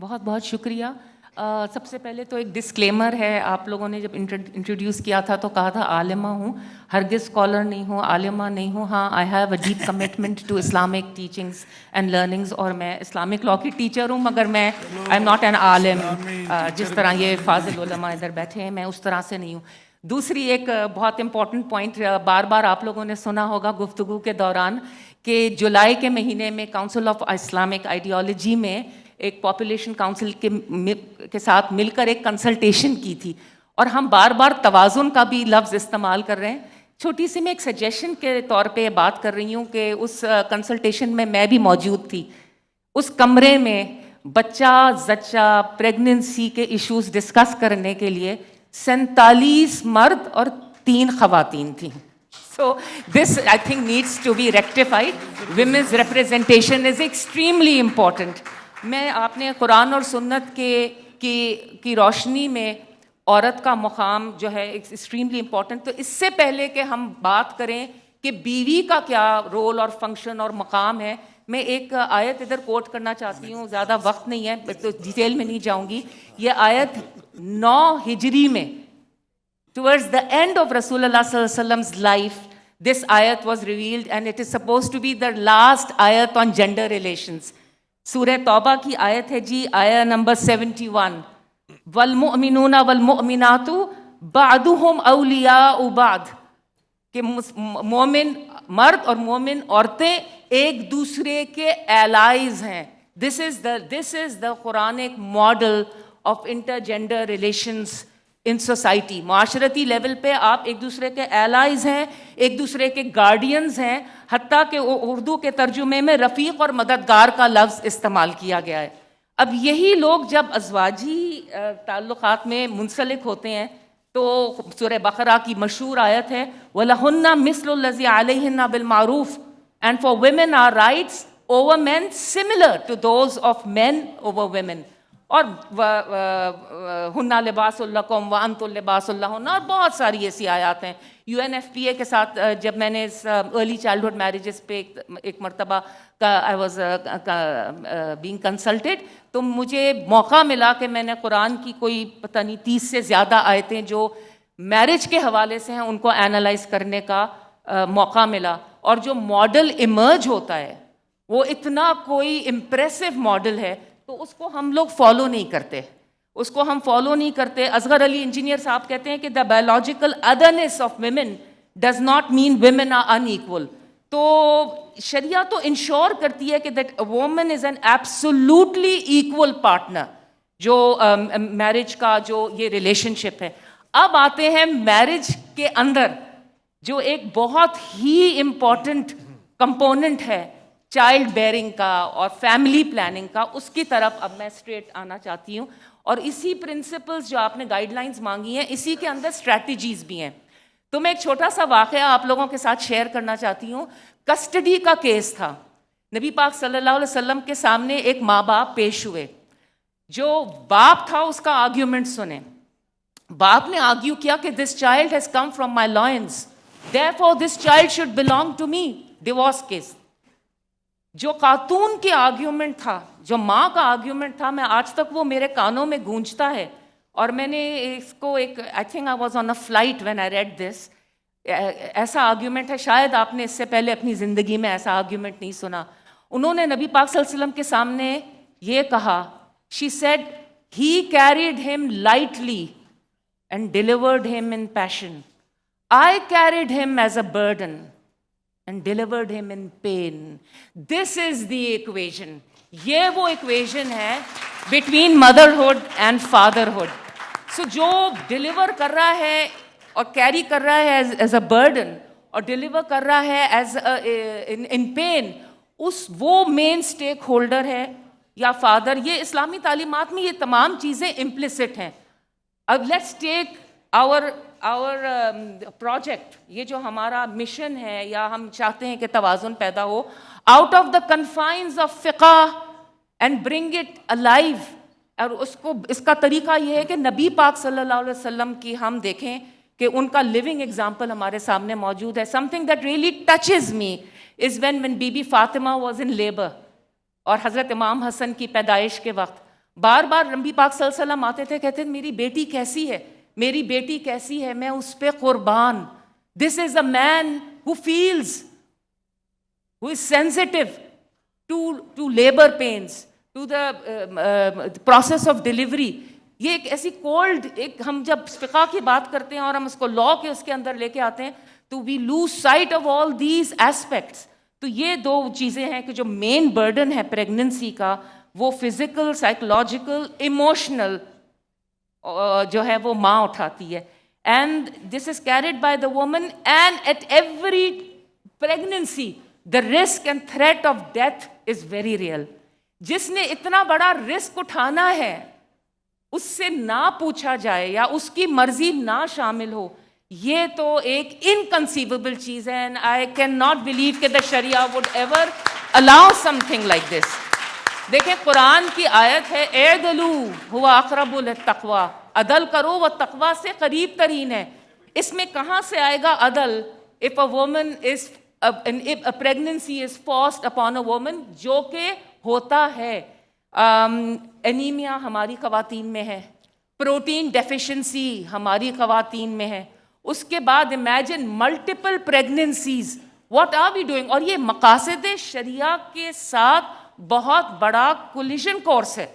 بہت بہت شکریہ. سب سے پہلے تو ایک ڈسکلیمر ہے. آپ لوگوں نے جب انٹروڈیوس کیا تھا تو کہا تھا عالمہ ہوں. ہرگز اسکالر نہیں ہوں, عالمہ نہیں ہوں. ہاں, I have a deep commitment to Islamic teachings and learnings, اور میں اسلامک لا کی ٹیچر ہوں, مگر میں آئی ایم ناٹ این عالم جس طرح یہ فاضل علماء ادھر بیٹھے ہیں. میں اس طرح سے نہیں ہوں. دوسری ایک بہت امپورٹنٹ پوائنٹ, بار بار آپ لوگوں نے سنا ہوگا گفتگو کے دوران کہ جولائی کے مہینے میں کاؤنسل آف اسلامک آئیڈیالوجی میں ایک پاپولیشن کاؤنسل کے ساتھ مل کر ایک کنسلٹیشن کی تھی, اور ہم بار بار توازن کا بھی لفظ استعمال کر رہے ہیں. چھوٹی سی میں ایک سجیشن کے طور پہ بات کر رہی ہوں کہ اس کنسلٹیشن میں بھی موجود تھی. اس کمرے میں بچہ زچہ پریگننسی کے ایشوز ڈسکس کرنے کے لیے 47 مرد اور 3 خواتین تھیں. So this I think needs to be rectified. Women's representation is extremely important. میں آپ نے قرآن اور سنت کی روشنی میں عورت کا مقام جو ہے ایکسٹریملی امپورٹنٹ. تو اس سے پہلے کہ ہم بات کریں کہ بیوی کا کیا رول اور فنکشن اور مقام ہے, میں ایک آیت ادھر کوٹ کرنا چاہتی ہوں. زیادہ وقت نہیں ہے تو ڈیٹیل میں نہیں جاؤں گی. یہ آیت 9 ہجری میں towards the end of Rasulullah sallallahu alaihi wasallam's life, this ayat was revealed, and it is supposed to be the last ayat on gender relations. سورہ توبہ کی آیت ہے جی, آیت نمبر 71, والمؤمنون والمؤمنات بعضهم اولیاء بعض, کہ مومن مرد اور مومن عورتیں ایک دوسرے کے allies ہیں. This is the Quranic model of intergender relations in society. معاشرتی لیول پہ آپ ایک دوسرے کے ایلائز ہیں, ایک دوسرے کے گارڈینز ہیں, حتیٰ کہ اردو کے ترجمے میں رفیق اور مددگار کا لفظ استعمال کیا گیا ہے. اب یہی لوگ جب ازواجی تعلقات میں منسلک ہوتے ہیں تو سورہ بقرہ کی مشہور آیت ہے وَلَهُنَّ مِثْلُ الَّذِي عَلَيْهِنَّ بِالْمَعْرُوفِ, and for women are rights over men similar to those of men over women. اور ہنّا لباس لکم وانتم لباس لہن, اور بہت ساری ایسی آیات ہیں. UNFPA کے ساتھ جب میں نے اس ارلی چائلڈہڈ میریجز پہ ایک مرتبہ آئی واز بینگ کنسلٹیڈ, تو مجھے موقع ملا کہ میں نے قرآن کی کوئی پتہ نہیں 30 سے زیادہ آیتیں جو میرج کے حوالے سے ہیں ان کو اینالائز کرنے کا موقع ملا. اور جو ماڈل ایمرج ہوتا ہے وہ اتنا کوئی امپریسو ماڈل ہے, تو اس کو ہم لوگ فالو نہیں کرتے, اس کو ہم فالو نہیں کرتے. اصغر علی انجینئر صاحب کہتے ہیں کہ the biological otherness of women does not mean women are unequal. تو شریعہ تو انشور کرتی ہے کہ that woman is an absolutely equal partner, جو میرج کا جو یہ ریلیشن شپ ہے. اب آتے ہیں میرج کے اندر جو ایک بہت ہی امپورٹنٹ کمپوننٹ ہے چائلڈ بیئرنگ کا اور فیملی پلاننگ کا, اس کی طرف اب میں اسٹریٹ آنا چاہتی ہوں. اور اسی پرنسپلز جو آپ نے گائیڈ لائنز مانگی ہیں, اسی کے اندر اسٹریٹجیز بھی ہیں. تو میں ایک چھوٹا سا واقعہ آپ لوگوں کے ساتھ شیئر کرنا چاہتی ہوں. کسٹڈی کا کیس تھا. نبی پاک صلی اللہ علیہ وسلم کے سامنے ایک ماں باپ پیش ہوئے. جو باپ تھا اس کا آرگیومنٹ سنیں. باپ نے آرگیو کیا کہ this child has come from my lines, therefore this child should belong to me. Divorce case. جو خاتون کی آرگیومنٹ تھا, جو ماں کا آرگیومنٹ تھا, میں آج تک وہ میرے کانوں میں گونجتا ہے. اور میں نے اس کو ایک I think I was on a flight when I read this. ایسا آرگیومنٹ ہے, شاید آپ نے اس سے پہلے اپنی زندگی میں ایسا آرگیومنٹ نہیں سنا. انہوں نے نبی پاک صلی اللہ علیہ وسلم کے سامنے یہ کہا, شی سیڈ ہی کیریڈ ہم لائٹلی اینڈ ڈیلیورڈ ہم ان پیشن, آئی کیریڈ ہم as a burden and delivered him in pain. This is the equation. یہ وہ equation ہے between motherhood and fatherhood. So جو deliver کر رہا ہے اور carry کر رہا ہے as a burden اور deliver کر رہا ہے as in pain, وہ main stakeholder ہے یا father. یہ اسلامی تعلیمات میں یہ تمام چیزیں implicit ہیں. اب let's take our پروجیکٹ, یہ جو ہمارا مشن ہے یا ہم چاہتے ہیں کہ توازن پیدا ہو آؤٹ آف دا کنفائنز آف فقہ اینڈ برنگ اٹ الائیو. اور اس کا طریقہ یہ ہے کہ نبی پاک صلی اللہ علیہ وسلم کی ہم دیکھیں کہ ان کا لیونگ ایگزامپل ہمارے سامنے موجود ہے. Some thing that really touches me is when be be Fatima was in labour, اور حضرت امام حسن کی پیدائش کے وقت بار بار نبی پاک صلی اللہ علیہ وسلم آتے تھے, کہتے تھے میری بیٹی کیسی ہے, میری بیٹی کیسی ہے, میں اس پہ قربان. دس از اے مین who feels, who is sensitive to labor pains, to the process of delivery. یہ ایک ایسی کولڈ, ایک ہم جب فقہ کی بات کرتے ہیں اور ہم اس کو لا کے اس کے اندر لے کے آتے ہیں تو we lose sight of all these aspects. تو یہ دو چیزیں ہیں کہ جو مین برڈن ہے پریگننسی کا, وہ فزیکل, سائیکولوجیکل, ایموشنل جو ہے وہ ماں اٹھاتی ہے. And this is carried by the woman, and at every pregnancy the risk and threat of death is very real. جس نے اتنا بڑا رسک اٹھانا ہے اس سے نہ پوچھا جائے یا اس کی مرضی نہ شامل ہو, یہ تو ایک انکنسیویبل چیز ہے. and I cannot believe کہ the Sharia would ever allow something like this. دیکھیں قرآن کی آیت ہے اعدلوا هو اقرب للتقوی, عدل کرو وہ تقوی سے قریب ترین ہے. اس میں کہاں سے آئے گا عدل؟ if a woman is if a pregnancy is forced upon a woman, جو کہ ہوتا ہے. انیمیا ہماری خواتین میں ہے, پروٹین ڈیفیشنسی ہماری خواتین میں ہے. اس کے بعد imagine multiple pregnancies, what are we doing? اور یہ مقاصد شریعہ کے ساتھ بہت بڑا کولیشن کورس ہے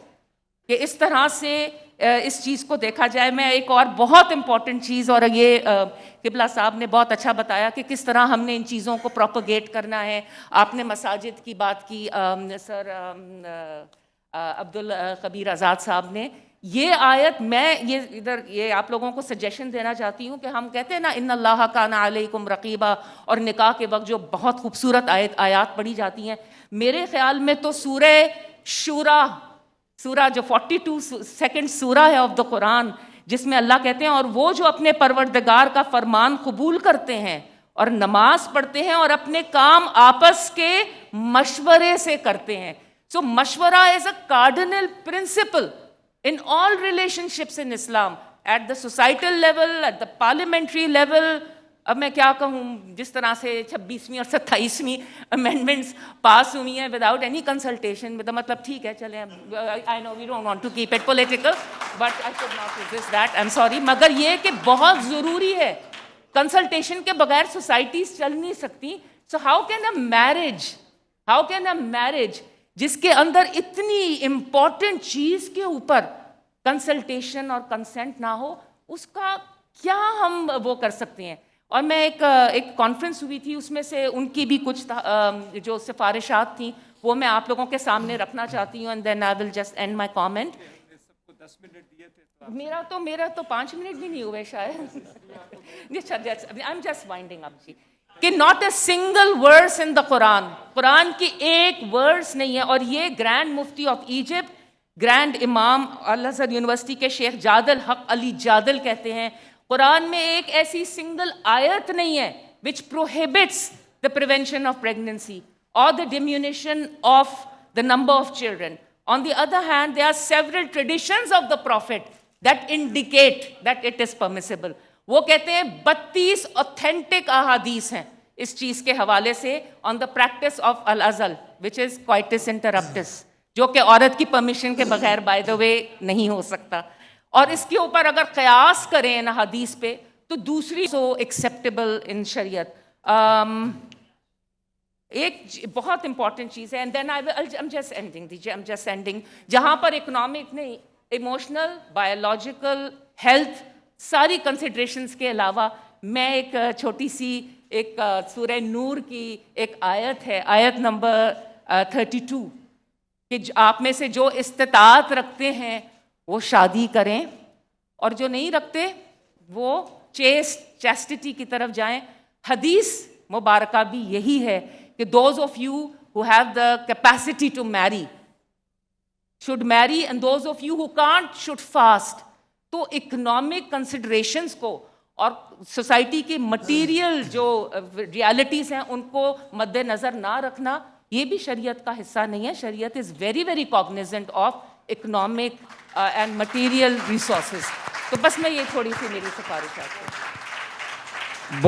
کہ اس طرح سے اس چیز کو دیکھا جائے. میں ایک اور بہت امپورٹنٹ چیز, اور یہ قبلہ صاحب نے بہت اچھا بتایا کہ کس طرح ہم نے ان چیزوں کو پروپیگیٹ کرنا ہے. آپ نے مساجد کی بات کی, سر عبد الخبیر آزاد صاحب نے. یہ آیت میں یہ آپ لوگوں کو سجیشن دینا چاہتی ہوں کہ ہم کہتے ہیں نا ان اللہ کان علیکم رقیبا, اور نکاح کے وقت جو بہت خوبصورت آیات پڑھی جاتی ہیں, میرے خیال میں تو سورہ شورا, سورہ جو 42 سیکنڈ سورہ ہے آف دا قرآن, جس میں اللہ کہتے ہیں اور وہ جو اپنے پروردگار کا فرمان قبول کرتے ہیں اور نماز پڑھتے ہیں اور اپنے کام آپس کے مشورے سے کرتے ہیں. سو مشورہ is a cardinal principle in all relationships in Islam, at the societal level, at the parliamentary level. اب میں کیا کہوں, جس طرح سے 26ویں اور 27ویں amendments پاس ہوئی ہیں without any consultation, مطلب ٹھیک ہے چلیں, I know we don't want to keep it political, but I could not resist that, I'm sorry. مگر یہ کہ بہت ضروری ہے, کنسلٹیشن کے بغیر سوسائٹیز چل نہیں سکتی. So how can a marriage جس کے اندر اتنی امپورٹنٹ چیز کے اوپر کنسلٹیشن اور کنسنٹ نہ ہو, اس کا کیا ہم وہ کر سکتے ہیں؟ اور میں ایک کانفرنس ہوئی تھی, اس میں سے ان کی بھی کچھ جو سفارشات تھیں وہ میں آپ لوگوں کے سامنے رکھنا چاہتی ہوں, and then I will just end my comment. میرا تو 5 منٹ بھی نہیں ہوئے شاید. I am just winding up جی, کہ ناٹ اے سنگل ورس ان دا قرآن, قرآن کی ایک ورس نہیں ہے. اور یہ grand Mufti of Egypt, grand امام الازہر یونیورسٹی کے شیخ جادل حق علی جادل کہتے ہیں قرآن میں ایک ایسی سنگل آیت نہیں ہے which prohibits the prevention of pregnancy or the diminution of the number of children. On the other hand, there are several traditions of the Prophet that indicate that it is permissible. وہ کہتے ہیں 32 authentic احادیث ہیں اس چیز کے حوالے سے on the practice of al-azal, which is coitus interruptus, جو کہ عورت کی پرمیشن کے بغیر by the way نہیں ہو سکتا. اور اس کے اوپر اگر قیاس کریں ان حدیث پہ تو دوسری سو ایکسیپٹیبل ان شریعت. ایک بہت امپورٹنٹ چیز ہے, and then I'm just ending, جہاں پر اکنامک نہیں, ایموشنل, بایولوجیکل, ہیلتھ, ساری کنسیڈریشنس کے علاوہ میں ایک چھوٹی سی ایک سورہ نور کی ایک آیت ہے, آیت نمبر 32, کہ آپ میں سے جو استطاعت رکھتے ہیں وہ شادی کریں اور جو نہیں رکھتے وہ چیسٹٹی کی طرف جائیں. حدیث مبارکہ بھی یہی ہے کہ those of you who have the capacity to marry should marry, and those of you who can't should fast. تو اکنامک کنسیڈریشنز کو اور سوسائٹی کی مٹیریل جو ریالٹیز ہیں ان کو مد نظر نہ رکھنا, یہ بھی شریعت کا حصہ نہیں ہے. شریعت is very very cognizant of economic and material resources. تو بس میں یہ تھوڑی سی میری سفارشات ہے.